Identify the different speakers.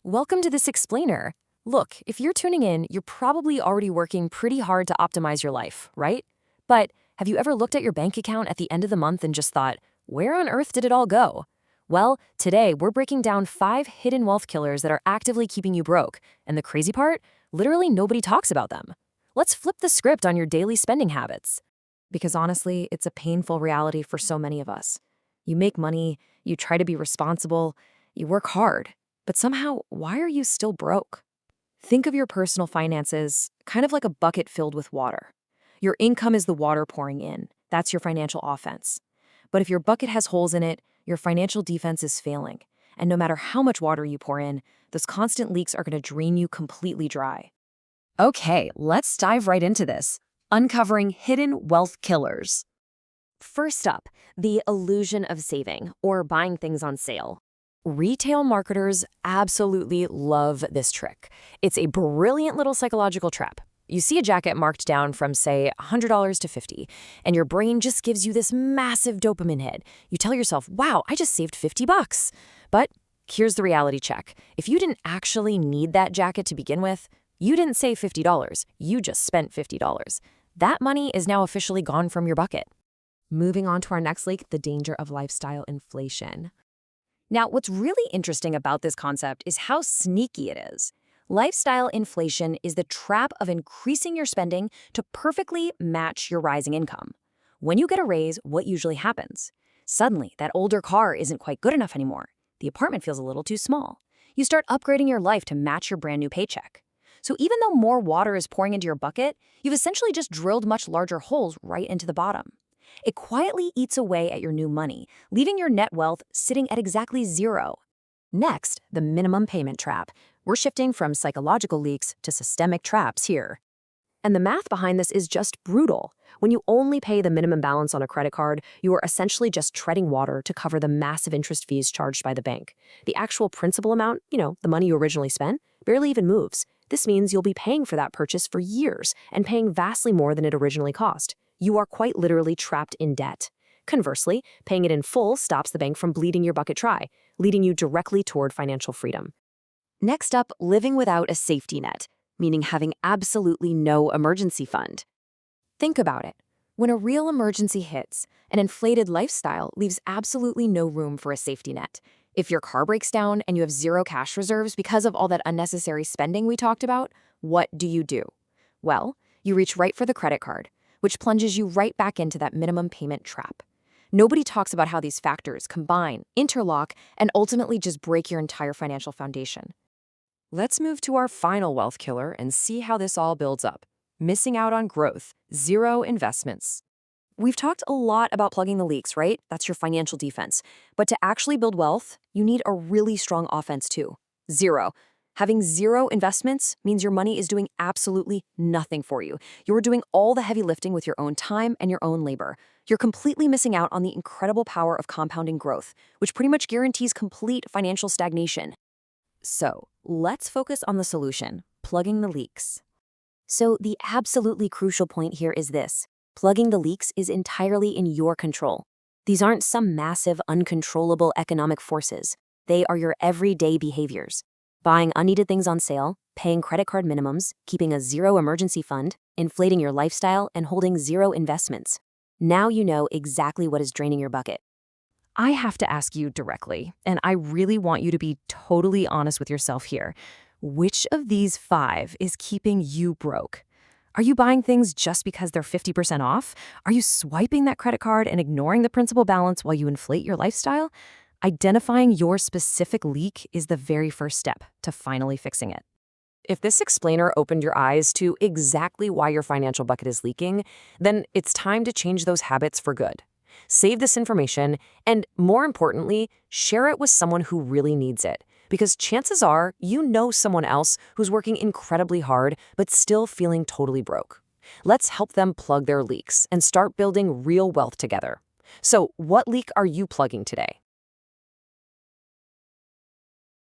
Speaker 1: Welcome to this explainer. Look, if you're tuning in, you're probably already working pretty hard to optimize your life, right? But have you ever looked at your bank account at the end of the month and just thought, where on earth did it all go? Well, today we're breaking down 5 hidden wealth killers that are actively keeping you broke. And the crazy part? Literally nobody talks about them. Let's flip the script on your daily spending habits. Because honestly, it's a painful reality for so many of us. You make money, you try to be responsible, you work hard. But somehow, why are you still broke? Think of your personal finances kind of like a bucket filled with water. Your income is the water pouring in. That's your financial offense. But if your bucket has holes in it, your financial defense is failing. And no matter how much water you pour in, those constant leaks are going to drain you completely dry. Okay, let's dive right into this. Uncovering hidden wealth killers. First up, the illusion of saving or buying things on sale. Retail marketers absolutely love this trick. It's a brilliant little psychological trap. You see a jacket marked down from, say, $100 to $50, and your brain just gives you this massive dopamine hit. You tell yourself, wow, I just saved $50. But here's the reality check. If you didn't actually need that jacket to begin with, you didn't save $50. You just spent $50. That money is now officially gone from your bucket. Moving on to our next leak, the danger of lifestyle inflation. Now, what's really interesting about this concept is how sneaky it is. Lifestyle inflation is the trap of increasing your spending to perfectly match your rising income. When you get a raise, what usually happens? Suddenly, that older car isn't quite good enough anymore. The apartment feels a little too small. You start upgrading your life to match your brand new paycheck. So even though more water is pouring into your bucket, you've essentially just drilled much larger holes right into the bottom. It quietly eats away at your new money, leaving your net wealth sitting at exactly zero. Next, the minimum payment trap. We're shifting from psychological leaks to systemic traps here. And the math behind this is just brutal. When you only pay the minimum balance on a credit card, you are essentially just treading water to cover the massive interest fees charged by the bank. The actual principal amount, the money you originally spent, barely even moves. This means you'll be paying for that purchase for years and paying vastly more than it originally cost. You are quite literally trapped in debt. Conversely, paying it in full stops the bank from bleeding your bucket dry, leading you directly toward financial freedom. Next up, living without a safety net, meaning having absolutely no emergency fund. Think about it. When a real emergency hits, an inflated lifestyle leaves absolutely no room for a safety net. If your car breaks down and you have zero cash reserves because of all that unnecessary spending we talked about, what do? Well, you reach right for the credit card, which plunges you right back into that minimum payment trap. Nobody talks about how these factors combine, interlock, and ultimately just break your entire financial foundation. Let's move to our final wealth killer and see how this all builds up. Missing out on growth, zero investments. We've talked a lot about plugging the leaks, right? That's your financial defense. But to actually build wealth, you need a really strong offense too. Zero. Having zero investments means your money is doing absolutely nothing for you. You're doing all the heavy lifting with your own time and your own labor. You're completely missing out on the incredible power of compounding growth, which pretty much guarantees complete financial stagnation. So, let's focus on the solution, plugging the leaks. So, the absolutely crucial point here is this. Plugging the leaks is entirely in your control. These aren't some massive, uncontrollable economic forces. They are your everyday behaviors. Buying unneeded things on sale, paying credit card minimums, keeping a zero emergency fund, inflating your lifestyle, and holding zero investments. Now you know exactly what is draining your bucket. I have to ask you directly, and I really want you to be totally honest with yourself here. Which of these 5 is keeping you broke? Are you buying things just because they're 50% off? Are you swiping that credit card and ignoring the principal balance while you inflate your lifestyle? Identifying your specific leak is the very first step to finally fixing it. If this explainer opened your eyes to exactly why your financial bucket is leaking, then it's time to change those habits for good. Save this information and, more importantly, share it with someone who really needs it, because chances are you know someone else who's working incredibly hard but still feeling totally broke. Let's help them plug their leaks and start building real wealth together. So, what leak are you plugging today?